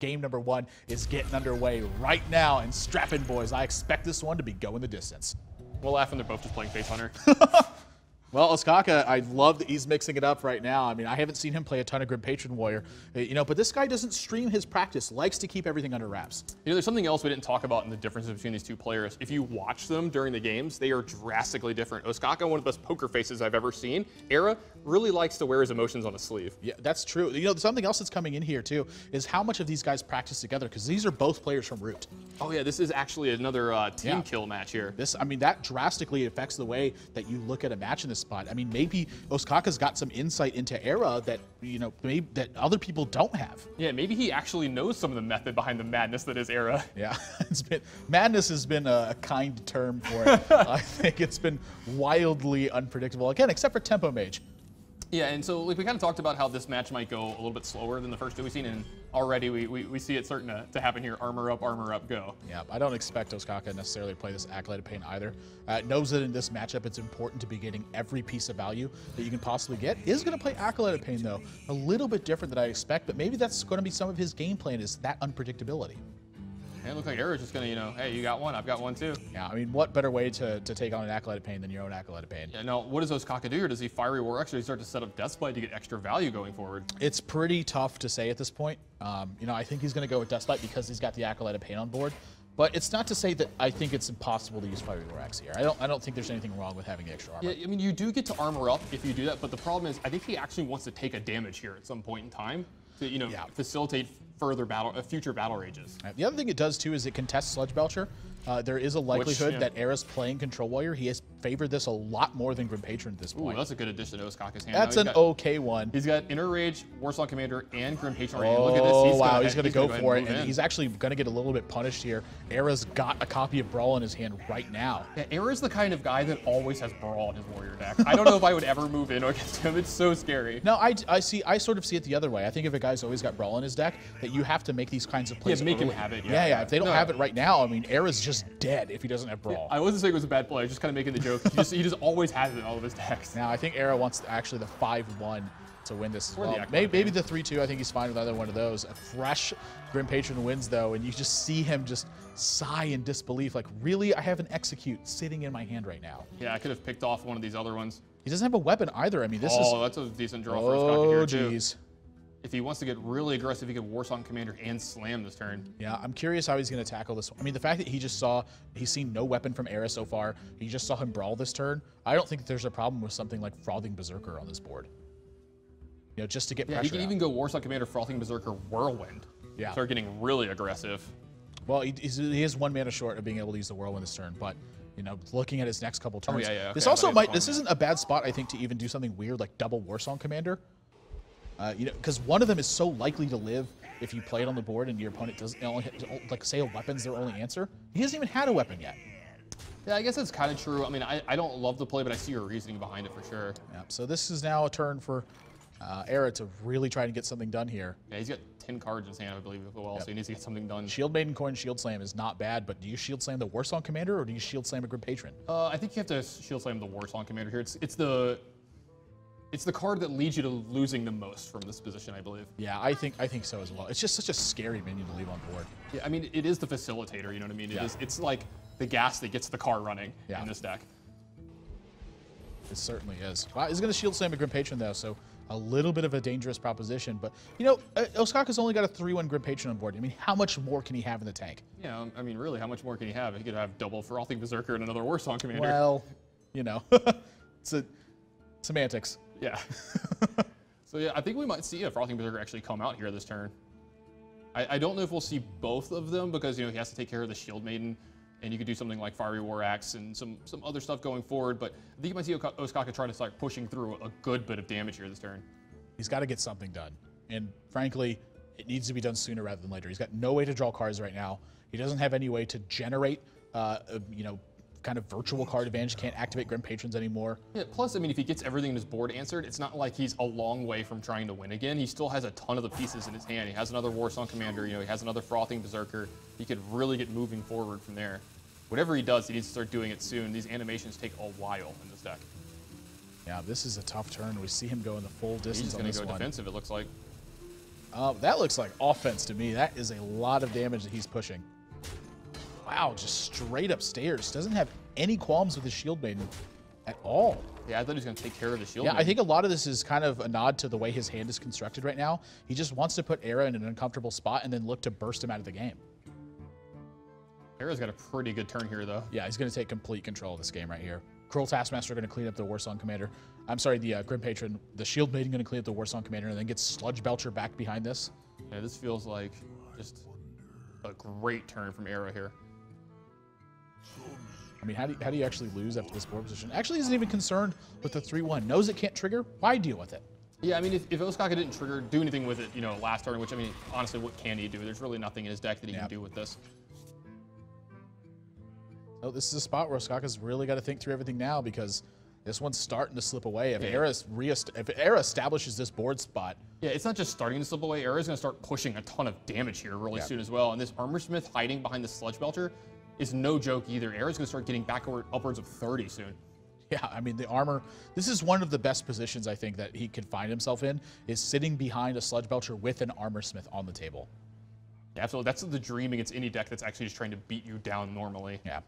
game number 1 is getting underway right now, and strap in, boys. I expect this one to be going the distance. We'll laugh when they're both just playing Face Hunter. Well, Ostkaka, I love that he's mixing it up right now. I mean, I haven't seen him play a ton of Grim Patron Warrior, but this guy doesn't stream his practice, likes to keep everything under wraps. There's something else we didn't talk about in the differences between these two players. If you watch them during the games, they are drastically different. Ostkaka, one of the best poker faces I've ever seen. ErA really likes to wear his emotions on his sleeve. Yeah, that's true. Something else that's coming in here, too, is how much of these guys practice together, because these are both players from Root. Oh, yeah, this is actually another team kill match here. That drastically affects the way that you look at a match in this spot. I mean, maybe Ostkaka's got some insight into ErA that, maybe that other people don't have. Yeah, maybe he actually knows some of the method behind the madness that is ErA. Yeah, madness has been a kind term for it. I think it's been wildly unpredictable, again, except for Tempo Mage. Yeah, and so we kind of talked about how this match might go a little bit slower than the first two we've seen, and already we see it starting to happen here. Armor up, go. Yeah, I don't expect Ostkaka necessarily to play this Acolyte of Pain either. Knows that in this matchup it's important to be getting every piece of value that you can possibly get. Is going to play Acolyte of Pain, though. A little bit different than I expect, but maybe that's going to be some of his game plan, is that unpredictability. And it looks like ErA's just going to, hey, you got one, I've got one too. Yeah, I mean, what better way to take on an Acolyte of Pain than your own Acolyte of Pain? Yeah, now, what does Ostkaka do, or does he Fiery War X, or does he start to set up Deathblight to get extra value going forward? It's pretty tough to say at this point. I think he's going to go with Deathblight because he's got the Acolyte of Pain on board. But it's not to say that I think it's impossible to use Fiery War X here. I don't think there's anything wrong with having the extra armor. Yeah, I mean, you do get to armor up if you do that, but the problem is I think he actually wants to take a damage here at some point in time to, facilitate further future battle rages. The other thing it does too is it contests Sludge Belcher. There is a likelihood that ErA's playing Control Warrior. He has favored this a lot more than Grim Patron at this point. Ooh, that's a good addition to Ostkaka's hand. That's an okay one. He's got Inner Rage, Warsong Commander, and Grim Patron. Oh, look at this. He's going to go for it, and he's actually going to get a little bit punished here. ErA's got a copy of Brawl in his hand right now. Yeah, ErA's the kind of guy that always has Brawl in his Warrior deck. I don't know if I would ever move in against him. It's so scary. No, I sort of see it the other way. I think if a guy's always got Brawl in his deck, that you have to make these kinds of plays. Yeah, make him have it. Yeah. If they don't have it right now, I mean, ErA's just dead if he doesn't have Brawl. I wasn't saying it was a bad play. I was just kind of making the joke. He just always has it in all of his decks. Now, I think ErA wants actually the 5-1 to win this as well. Maybe the 3-2. I think he's fine with either one of those. A fresh Grim Patron wins, though, and you just see him just sigh in disbelief. Like, really? I have an Execute sitting in my hand right now. Yeah, I could have picked off one of these other ones. He doesn't have a weapon either. I mean, this is... Oh, that's a decent draw for Ostkaka here, too. Geez. If he wants to get really aggressive, he could Warsong Commander and slam this turn. Yeah, I'm curious how he's going to tackle this one. I mean, the fact that he's seen no weapon from ErA so far, he just saw him Brawl this turn, I don't think there's a problem with something like Frothing Berserker on this board. Just to get pressure. He can even go Warsong Commander, Frothing Berserker, Whirlwind. Yeah. Start getting really aggressive. Well, he is 1 mana short of being able to use the Whirlwind this turn, but looking at his next couple turns, Okay, this isn't a bad spot, I think, to even do something weird like double Warsong Commander. Because one of them is so likely to live if you play it on the board and your opponent doesn't say a weapon's their only answer. He hasn't even had a weapon yet. Yeah, I guess that's kind of true. I mean, I don't love the play, but I see your reasoning behind it for sure. Yeah, so this is now a turn for ErA to really try to get something done here. Yeah, he's got 10 cards in his hand, I believe, as well, so he needs to get something done. Shield Maiden Coin Shield Slam is not bad, but do you Shield Slam the Warsong Commander or do you Shield Slam a Grim Patron? I think you have to Shield Slam the Warsong Commander here. It's the card that leads you to losing the most from this position, I believe. Yeah, I think so as well. It's just such a scary minion to leave on board. Yeah, I mean, it is the facilitator, you know what I mean? It's like the gas that gets the car running in this deck. It certainly is. Well, he's going to Shield Slam a Grim Patron, though, so a little bit of a dangerous proposition. But, Ostkaka's only got a 3-1 Grim Patron on board. I mean, how much more can he have in the tank? Yeah, I mean, really, how much more can he have? He could have double Frothing Berserker and another Warsong Commander. Well, it's semantics. Yeah. So, yeah, I think we might see a Frothing Berserker actually come out here this turn. I don't know if we'll see both of them because, he has to take care of the Shield Maiden, and you could do something like Fiery War Axe and some other stuff going forward, but I think you might see Ostkaka try to start pushing through a good bit of damage here this turn. He's got to get something done, and frankly, it needs to be done sooner rather than later. He's got no way to draw cards right now. He doesn't have any way to generate, kind of virtual card advantage. Can't activate Grim Patrons anymore. Yeah, plus, I mean, if he gets everything in his board answered, it's not like he's a long way from trying to win again. He still has a ton of the pieces in his hand. He has another Warsong Commander, he has another Frothing Berserker. He could really get moving forward from there. Whatever he does, he needs to start doing it soon. These animations take a while in this deck. Yeah, this is a tough turn. We see him go in the full distance. He's just going to go defensive, it looks like. That looks like offense to me. That is a lot of damage that he's pushing. Wow, just straight upstairs. Doesn't have any qualms with the Shield Maiden at all. Yeah, I thought he was going to take care of the Shield Yeah, Maiden. I think a lot of this is kind of a nod to the way his hand is constructed right now. He just wants to put ErA in an uncomfortable spot and then look to burst him out of the game. ErA's got a pretty good turn here, though. Yeah, he's going to take complete control of this game right here. Cruel Taskmaster going to clean up the Warsong Commander. I'm sorry, the Grim Patron. The Shield Maiden going to clean up the Warsong Commander and then get Sludge Belcher back behind this. Yeah, this feels like just a great turn from ErA here. I mean, how do you actually lose after this board position? Actually isn't even concerned with the 3-1. Knows it can't trigger. Why deal with it? Yeah, I mean, if Ostkaka didn't do anything with it, you know, last turn, which, I mean, honestly, what can he do? There's really nothing in his deck that he can do with this. So this is a spot where Ostkaka's really got to think through everything now because this one's starting to slip away. If ErA establishes this board spot. Yeah, it's not just starting to slip away. ErA's going to start pushing a ton of damage here really soon as well. And this Armorsmith hiding behind the Sludge Belcher is no joke either. ErA's going to start getting upwards of 30 soon. Yeah, I mean, the armor, this is one of the best positions I think that he could find himself in, is sitting behind a Sludge Belcher with an Armorsmith on the table. Yeah, absolutely. That's the dream against any deck that's actually just trying to beat you down normally. Yeah.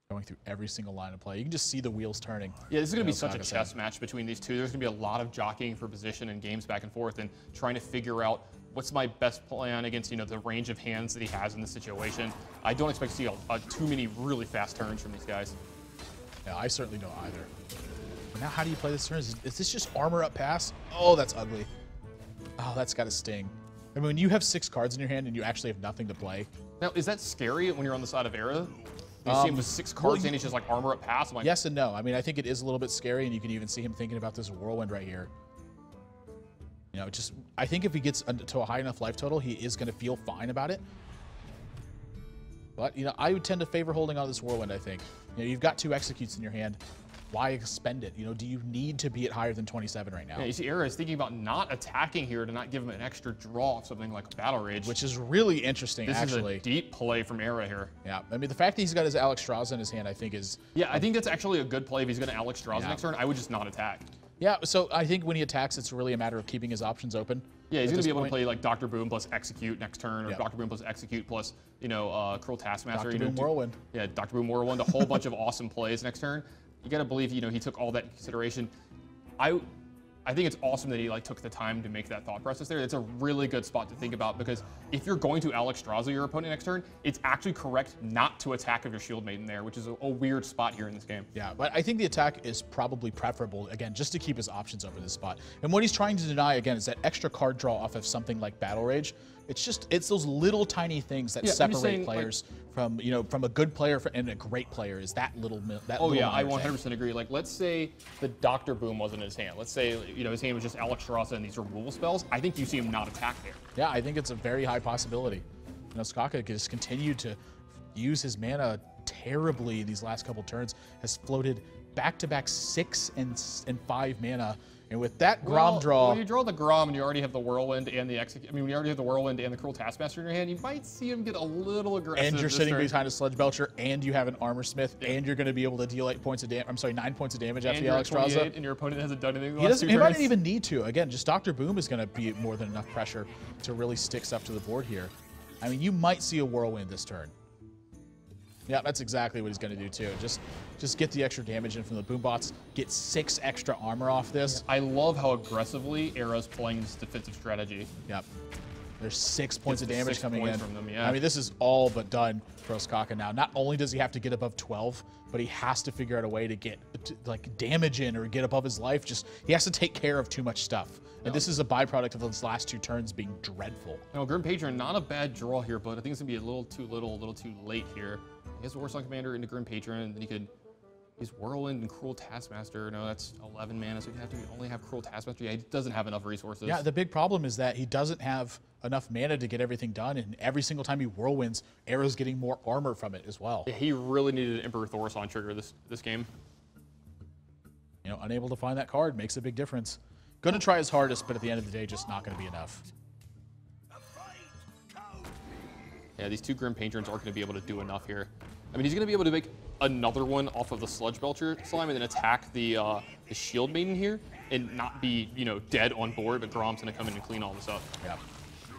Going through every single line of play. You can just see the wheels turning. Yeah, this is going to be such a chess match between these two. There's going to be a lot of jockeying for position and games back and forth and trying to figure out what's my best plan against, you know, the range of hands that he has in this situation. I don't expect to see too many really fast turns from these guys. Yeah, I certainly don't either. But now how do you play this turn? Is this just armor up pass? Oh, that's ugly. Oh, that's got to sting. I mean, when you have 6 cards in your hand and you actually have nothing to play. Now, is that scary when you're on the side of ErA? You see him with 6 cards and he's just like armor up pass. Like, yes and no. I mean, I think it is a little bit scary, and you can even see him thinking about this whirlwind right here. You know, just I think if he gets to a high enough life total, he is going to feel fine about it. But you know, I would tend to favor holding on to this whirlwind. I think you know you've got 2 executes in your hand. Why expend it? You know, do you need to be at higher than 27 right now? Yeah, you see, ErA is thinking about not attacking here to not give him an extra draw of something like Battle Rage. Which is really interesting, actually. This is a deep play from ErA here. Yeah, I mean, the fact that he's got his Alex Strauss in his hand, I think is... Yeah, I think that's actually a good play if he's going to Alex Strauss next turn. I would just not attack. Yeah, so I think when he attacks, it's really a matter of keeping his options open. Yeah, he's going to be able to play like Dr. Boom plus Execute next turn, or Dr. Boom plus Execute plus, you know, Cruel Taskmaster. Dr. Boom Whirlwind. Yeah, Dr. Boom Whirlwind, a whole bunch of awesome plays next turn. You got to believe, you know, he took all that into consideration. I think it's awesome that he like took the time to make that thought process there. It's a really good spot to think about because if you're going to Alex Strauss your opponent next turn, it's actually correct not to attack of your Shield Maiden there, which is a weird spot here in this game. Yeah, but I think the attack is probably preferable, again, just to keep his options open this spot. And what he's trying to deny, again, is that extra card draw off of something like Battle Rage. It's those little tiny things that separate players from, you know, from a good player and a great player is that little. Oh yeah, I 100% agree. Like, let's say the Dr. Boom wasn't in his hand. Let's say, you know, his hand was just Alex Strauss and these removal spells. I think you see him not attack there. Yeah, I think it's a very high possibility. You know, Ostkaka has continued to use his mana terribly in these last couple turns. Has floated back-to-back 6 and 5 mana. And with that Grom draw... When you draw the Grom and you already have the Whirlwind and the when you already have the Whirlwind and the Cruel Taskmaster in your hand, you might see him get a little aggressive. And you're sitting behind a Sludge Belcher, and you have an Armorsmith, and you're going to be able to deal 8 points of damage. I'm sorry, 9 points of damage after the Alex Strauss. And your opponent hasn't done anything. He might not even need to. Again, just Dr. Boom is going to be more than enough pressure to really stick stuff to the board here. I mean, you might see a Whirlwind this turn. Yeah, that's exactly what he's going to do too. Just get the extra damage in from the boom bots, get 6 extra armor off this. I love how aggressively ErA's playing this defensive strategy. Yep. There's 6 points of damage coming in. From them, yeah. I mean, this is all but done for Ostkaka now. Not only does he have to get above 12, but he has to figure out a way to get like damage in or get above his life. He has to take care of too much stuff. And this is a byproduct of those last 2 turns being dreadful. Now, Grim Patron, not a bad draw here, but I think it's going to be a little too late here. He has the Warsong Commander into Grim Patron, and then he could use Whirlwind and Cruel Taskmaster. No, that's 11 mana, so you have to only have Cruel Taskmaster. Yeah, he doesn't have enough resources. Yeah, the big problem is that he doesn't have enough mana to get everything done, and every single time he Whirlwinds, ErA's getting more armor from it as well. Yeah, he really needed an Emperor Thoros on trigger this game. You know, unable to find that card makes a big difference. Going to try his hardest, but at the end of the day, just not going to be enough. Yeah, these 2 Grim Patrons aren't going to be able to do enough here. I mean, he's going to be able to make another one off of the Sludge Belcher slime and then attack the Shield Maiden here. and not be, you know, dead on board, but Grom's going to come in and clean all this up. Yeah.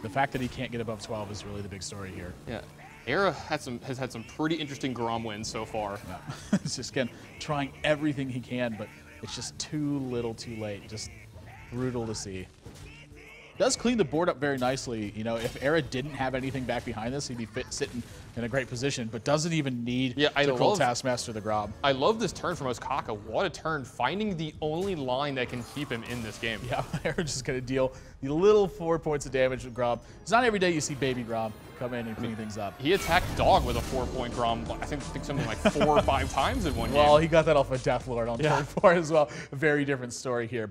The fact that he can't get above 12 is really the big story here. Yeah. ErA has had some pretty interesting Grom wins so far. Yeah. It's just, again, trying everything he can, but it's just too little too late. Just brutal to see. Does clean the board up very nicely. You know, if ErA didn't have anything back behind this, he'd be sitting in a great position, but doesn't even need to call Taskmaster the Grom. I love this turn from Ostkaka. What a turn, finding the only line that can keep him in this game. Yeah, ErA just going to deal the little 4 points of damage with Grom. It's not every day you see baby Grom come in and clean things up. He attacked Dog with a 4-point Grom, I think something like 4 or 5 times in one game. Well, he got that off a Death Lord on turn 4 as well. A very different story here.